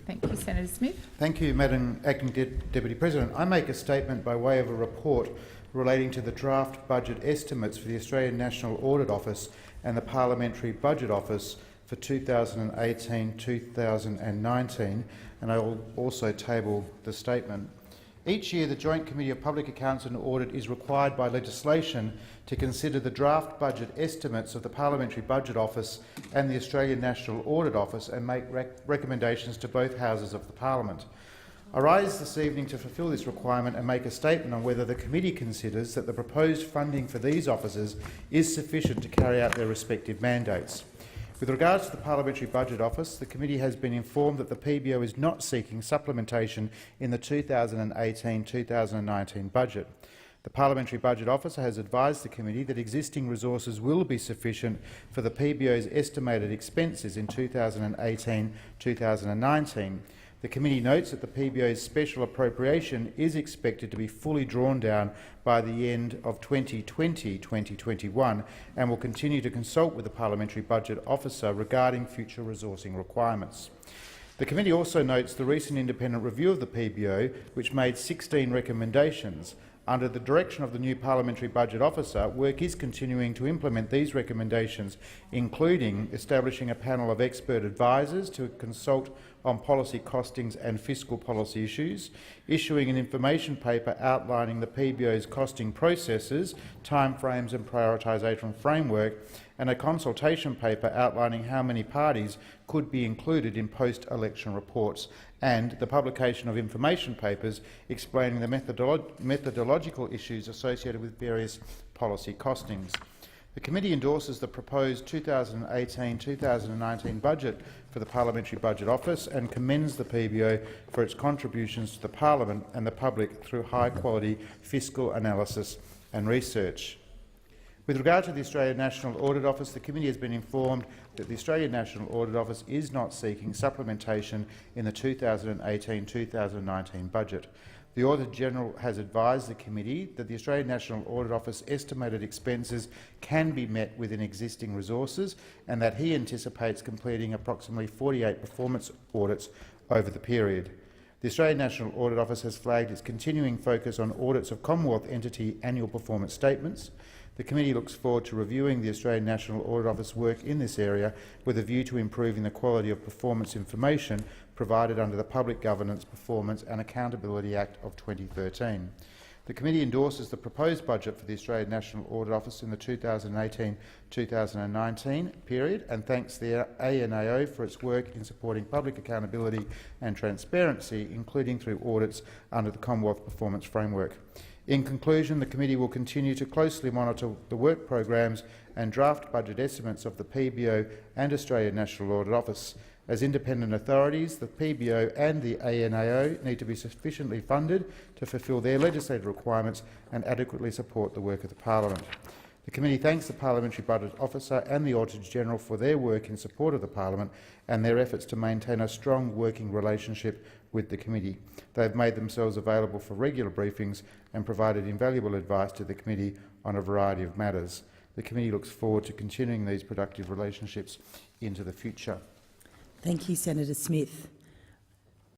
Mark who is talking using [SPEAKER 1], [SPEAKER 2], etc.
[SPEAKER 1] Thank you, Senator Smith.
[SPEAKER 2] Thank you, Madam Acting Deputy President. I make a statement by way of a report relating to the draft budget estimates for the Australian National Audit Office and the Parliamentary Budget Office for 2018-2019, and I will also table the statement. Each year, the Joint Committee of Public Accounts and Audit is required by legislation to consider the draft budget estimates of the Parliamentary Budget Office and the Australian National Audit Office and make recommendations to both houses of the Parliament. I rise this evening to fulfil this requirement and make a statement on whether the committee considers that the proposed funding for these officers is sufficient to carry out their respective mandates. With regards to the Parliamentary Budget Office, the committee has been informed that the PBO is not seeking supplementation in the 2018-2019 budget. The Parliamentary Budget Officer has advised the committee that existing resources will be sufficient for the PBO's estimated expenses in 2018-2019. The committee notes that the PBO's special appropriation is expected to be fully drawn down by the end of 2020-2021 and will continue to consult with the Parliamentary Budget Officer regarding future resourcing requirements. The committee also notes the recent independent review of the PBO, which made 16 recommendations. Under the direction of the new Parliamentary Budget Officer, work is continuing to implement these recommendations, including establishing a panel of expert advisors to consult on policy costings and fiscal policy issues, issuing an information paper outlining the PBO's costing processes, timeframes and prioritisation framework, and a consultation paper outlining how many parties could be included in post-election reports, and the publication of information papers explaining the methodological issues associated with various policy costings. The committee endorses the proposed 2018-2019 budget for the Parliamentary Budget Office and commends the PBO for its contributions to the Parliament and the public through high-quality fiscal analysis and research. With regard to the Australian National Audit Office, the committee has been informed that the Australian National Audit Office is not seeking supplementation in the 2018-2019 budget. The Auditor-General has advised the committee that the Australian National Audit Office estimated expenses can be met within existing resources and that he anticipates completing approximately 48 performance audits over the period. The Australian National Audit Office has flagged its continuing focus on audits of Commonwealth entity annual performance statements. The committee looks forward to reviewing the Australian National Audit Office work in this area with a view to improving the quality of performance information provided under the Public Governance, Performance and Accountability Act of 2013. The committee endorses the proposed budget for the Australian National Audit Office in the 2018-2019 period and thanks the ANAO for its work in supporting public accountability and transparency, including through audits under the Commonwealth Performance Framework. In conclusion, the committee will continue to closely monitor the work programs and draft budget estimates of the PBO and Australian National Audit Office. As independent authorities, the PBO and the ANAO need to be sufficiently funded to fulfil their legislative requirements and adequately support the work of the Parliament. The committee thanks the Parliamentary Budget Officer and the Auditor-General for their work in support of the Parliament and their efforts to maintain a strong working relationship with the committee. They have made themselves available for regular briefings and provided invaluable advice to the committee on a variety of matters. The committee looks forward to continuing these productive relationships into the future.
[SPEAKER 3] Thank you, Senator Smith.